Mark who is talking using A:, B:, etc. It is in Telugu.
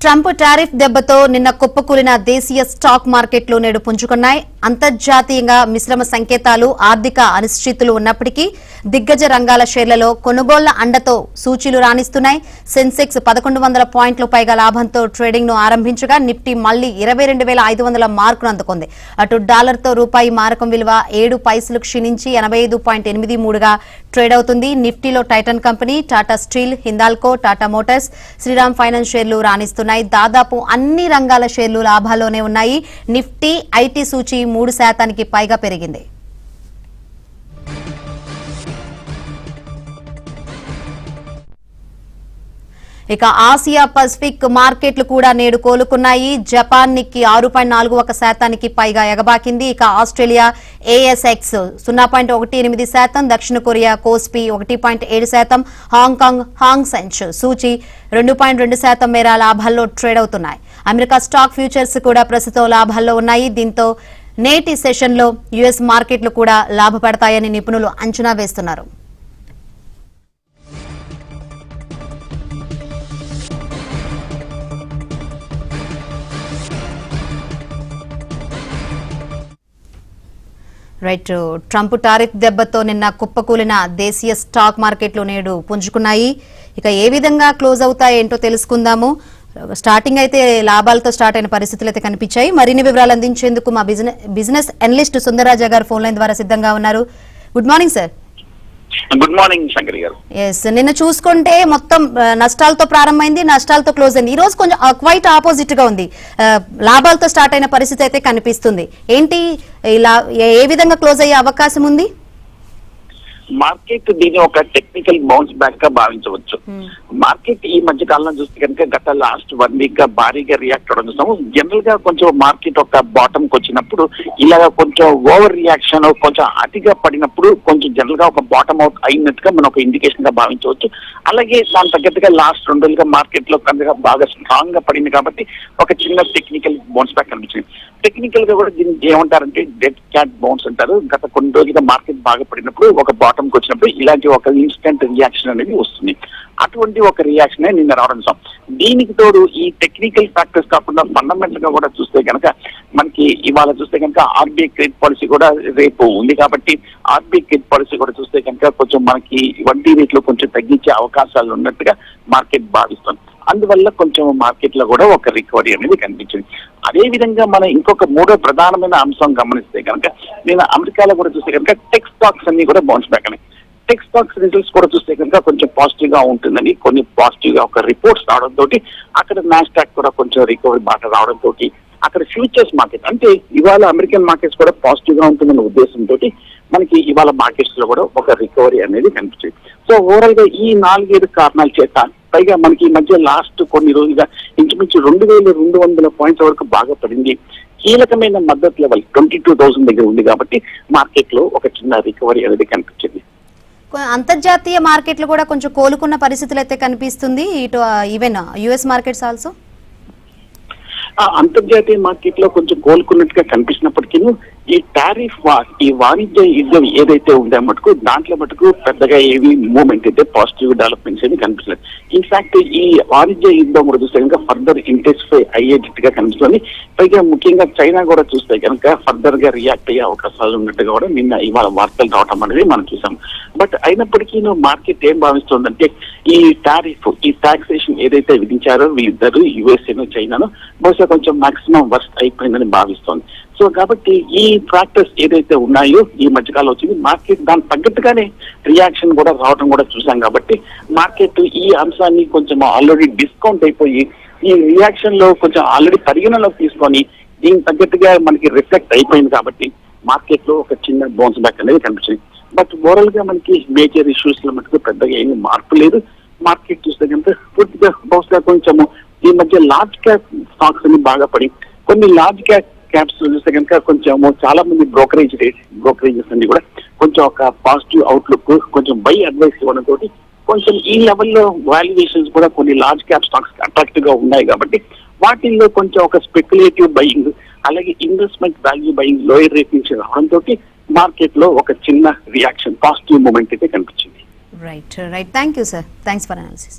A: ట్రంప్ టారిఫ్ దెబ్బతో నిన్న కుప్పకూలిన దేశీయ స్టాక్ మార్కెట్లు నేడు పుంజుకున్నాయి. అంతర్జాతీయంగా మిశ్రమ సంకేతాలు, ఆర్థిక అనిశ్చితులు ఉన్నప్పటికీ దిగ్గజ రంగాల షేర్లలో కొనుగోళ్ల అండతో సూచీలు రాణిస్తున్నాయి. సెన్సెక్స్ 1100 పాయింట్లు పైగా లాభంతో ట్రేడింగ్ ను ఆరంభించగా నిఫ్టీ మళ్లీ 22,500 మార్కును అందుకుంది. అటు డాలర్తో రూపాయి మారకం విలువ 7 పైసలు క్షీణించి 85.83గా ట్రేడ్ అవుతుంది. నిఫ్టీలో Titan Company, Tata Steel, Hindalco, Tata Motors, Shriram Finance షేర్లు రాణిస్తున్నాయి. దాదాపు అన్ని రంగాల షేర్లు లాభాల్లోనే ఉన్నాయి. నిఫ్టీ, ఐటీ సూచీ 3% పైగా పెరిగింది. ఇక ఆసియా పసిఫిక్ మార్కెట్లు కూడా నేడు కోలుకున్నాయి. జపాన్ నిక్కీ 6.41% పైగా ఎగబాకింది. ఇక ఆస్ట్రేలియా ఏఎస్ఎక్స్ 0.18%, దక్షిణ కొరియా కోస్పీ 1.7%, హాంకాంగ్ హాంగ్ సెంచ్ సూచీ 2.2% మేర లాభాల్లో ట్రేడ్ అవుతున్నాయి. అమెరికా స్టాక్ ఫ్యూచర్స్ కూడా ప్రస్తుతం లాభాల్లో ఉన్నాయి. దీంతో నేటి సెషన్లో యుఎస్ మార్కెట్లు కూడా లాభపడతాయని నిపుణులు అంచనా వేస్తున్నారు. రైట్. ట్రంప్ టారిఫ్ దెబ్బతో నిన్న కుప్పకూలిన దేశీయ స్టాక్ మార్కెట్లు నేడు పుంజుకున్నాయి. ఇక ఏ విధంగా క్లోజ్ అవుతాయేంటో తెలుసుకుందాము. స్టార్టింగ్ అయితే లాభాలతో స్టార్ట్ అయిన పరిస్థితులు అయితే కనిపించాయి. మరిన్ని వివరాలు అందించేందుకు మా బిజినెస్ అనలిస్ట్ సుందరరాజా గారు ఫోన్ లైన్ ద్వారా సిద్ధంగా ఉన్నారు. Good morning sir.
B: Good morning Shankari గారు.
A: ఎస్, నిన్న చూసుకుంటే మొత్తం నష్టాలతో ప్రారంభమైంది, నష్టాలతో క్లోజ్ అయింది. ఈ రోజు కొంచెం క్వైట్ ఆపోజిట్ గా ఉంది. లాభాలతో స్టార్ట్ అయిన పరిస్థితి అయితే కనిపిస్తుంది. ఏంటి ఇలా ఏ విధంగా క్లోజ్ అయ్యే అవకాశం ఉంది?
B: మార్కెట్ దీన్ని ఒక టెక్నికల్ బౌన్స్ బ్యాక్ గా భావించవచ్చు. మార్కెట్ ఈ మధ్య కాలంలో చూస్తే కనుక గత లాస్ట్ 1 వీక్ గా భారీగా రియాక్ట్ అవడం చూస్తాము. జనరల్ గా కొంచెం మార్కెట్ ఒక బాటమ్ కి వచ్చినప్పుడు ఇలాగ కొంచెం ఓవర్ రియాక్షన్ కొంచెం అతిగా పడినప్పుడు కొంచెం జనరల్ గా ఒక బాటమ్ అవుట్ అయినట్టుగా మనం ఒక ఇండికేషన్ గా భావించవచ్చు. అలాగే దాని తగ్గట్టుగా లాస్ట్ 2 రోజులుగా మార్కెట్ లో కనుక బాగా స్ట్రాంగ్ గా పడింది కాబట్టి ఒక చిన్న టెక్నికల్ బౌన్స్ బ్యాక్ కనిపించింది. టెక్నికల్ గా కూడా దీన్ని ఏమంటారంటే డెడ్ క్యాట్ బౌన్స్ అంటారు. గత కొన్ని రోజులుగా మార్కెట్ బాగా పడినప్పుడు ఒక బాటమ్ కి వచ్చినప్పుడు ఇలాంటి ఒక ఇన్స్టెంట్ రియాక్షన్ అనేది వస్తుంది. అటువంటి ఒక రియాక్షన్ నిన్న రావడం. దీనికి తోడు ఈ టెక్నికల్ ఫ్యాక్టర్స్ కాకుండా ఫండమెంటల్ గా కూడా చూస్తే కనుక మనకి ఇవాళ చూస్తే కనుక ఆర్బీఐ క్రెడిట్ పాలసీ కూడా రేపు ఉంది కాబట్టి ఆర్బీఐ క్రెడిట్ పాలసీ కూడా చూస్తే కనుక కొంచెం మనకి వడ్డీ రేట్లు కొంచెం తగ్గించే అవకాశాలు ఉన్నట్టుగా మార్కెట్ భావిస్తుంది. అందువల్ల కొంచెం మార్కెట్ లో కూడా ఒక రికవరీ అనేది కనిపించింది. అదే విధంగా మనం ఇంకొక మూడో ప్రధానమైన అంశం గమనిస్తే కనుక నేను అమెరికాలో కూడా చూస్తే కనుక టెక్ స్టాక్స్ అన్ని కూడా బౌన్స్ బ్యాక్ అని. టెక్ స్టాక్స్ రిజల్ట్స్ కూడా చూస్తే కనుక కొంచెం పాజిటివ్ గా ఉంటుందని కొన్ని పాజిటివ్ గా ఒక రిపోర్ట్స్ రావడంతో అక్కడ నాస్డాక్ కూడా కొంచెం రికవరీ బాట రావడంతో అక్కడ ఫ్యూచర్స్ మార్కెట్ అంటే ఇవాళ అమెరికన్ మార్కెట్స్ కూడా పాజిటివ్ గా ఉంటుందన్న ఉద్దేశంతో మనకి ఇవాళ మార్కెట్స్ లో కూడా ఒక రికవరీ అనేది కనిపించింది. సో ఓవరాల్ గా ఈ 4-5 కారణాల చేత పైగా మనకి ఈ మధ్య లాస్ట్ కొన్ని రోజులుగా ఇంచుమించు 2,200 పాయింట్స్ వరకు బాగా పడింది. కీలకమైన మద్దతు లెవెల్ 22,000 దగ్గర ఉంది కాబట్టి మార్కెట్ లో ఒక చిన్న రికవరీ అనేది కనిపించింది.
A: అంతర్జాతీయ మార్కెట్లు కూడా కొంచెం కోలుకున్న పరిస్థితులు అయితే కనిపిస్తుంది. ఇటు ఈవెన్ యుఎస్ మార్కెట్స్ ఆల్సో
B: అంతర్జాతీయ మార్కెట్ లో కొంచెం కోలుకున్నట్టుగా కనిపిస్తున్నప్పటికీ ఈ టారిఫ్ ఈ వాణిజ్య యుద్ధం ఏదైతే ఉందో మటుకు దాంట్లో మటుకు పెద్దగా ఏవి మూవ్మెంట్ అయితే పాజిటివ్ డెవలప్మెంట్స్ ఏమి కనిపిస్తుంది. ఇన్ఫాక్ట్ ఈ వాణిజ్య యుద్ధం కూడా చూస్తే కనుక ఫర్దర్ ఇంటెన్సిఫై అయ్యేటట్టుగా కనిపిస్తుంది. పైగా ముఖ్యంగా చైనా కూడా చూస్తే కనుక ఫర్దర్ గా రియాక్ట్ అయ్యే అవకాశాలు ఉన్నట్టుగా కూడా నిన్న ఇవాళ వార్తలు రావడం అనేది మనం చూసాం. బట్ అయినప్పటికీ మార్కెట్ ఏం భావిస్తుందంటే ఈ టారిఫ్ ఈ టాక్సేషన్ ఏదైతే విధించారో వీళ్ళిద్దరు యుఎస్ఏను చైనాను బహుశా కొంచెం మాక్సిమం వర్స్ట్ అయిపోయిందని భావిస్తోంది. సో కాబట్టి ఈ ఫ్యాక్టర్స్ ఏదైతే ఉన్నాయో ఈ మధ్యకాలం వచ్చింది మార్కెట్ దానికి తగ్గట్టుగానే రియాక్షన్ కూడా రావడం కూడా చూసాం. కాబట్టి మార్కెట్ ఈ అంశాన్ని కొంచెం ఆల్రెడీ డిస్కౌంట్ అయిపోయి ఈ రియాక్షన్ లో కొంచెం ఆల్రెడీ పరిగణలోకి తీసుకొని దీనికి తగ్గట్టుగా మనకి రిఫ్లెక్ట్ అయిపోయింది కాబట్టి మార్కెట్ లో ఒక చిన్న బౌన్స్ బ్యాక్ అనేది కనిపించింది. బట్ ఓవరాల్ గా మనకి మేజర్ ఇష్యూస్ లో మటుకు పెద్దగా ఏమీ మార్పు లేదు. మార్కెట్ చూస్తే కనుక పూర్తిగా బహుశా కొంచెము ఈ మధ్య లార్జ్ క్యాప్ స్టాక్స్ అన్ని బాగా పడి కొన్ని లార్జ్ క్యాప్స్ చూస్తే కనుక కొంచెం చాలా మంది బ్రోకరేజెస్ అన్ని కూడా కొంచెం ఒక పాజిటివ్ అవుట్లుక్ కొంచెం బై అడ్వైస్ ఇవ్వడం తోటి కొంచెం ఈ లెవెల్లో వాల్యుయేషన్స్ కూడా కొన్ని లార్జ్ క్యాప్ స్టాక్స్ అట్రాక్టివ్ గా ఉన్నాయి కాబట్టి వాటిల్లో కొంచెం ఒక స్పెక్యులేటివ్ బయింగ్ అలాగే investment value buying lower rate నుంచి రావడంతో మార్కెట్ లో ఒక చిన్న రియాక్షన్ పాజిటివ్ మూమెంట్ అయితే కనిపించింది.
A: Right. Thank you sir. Thanks for analysis.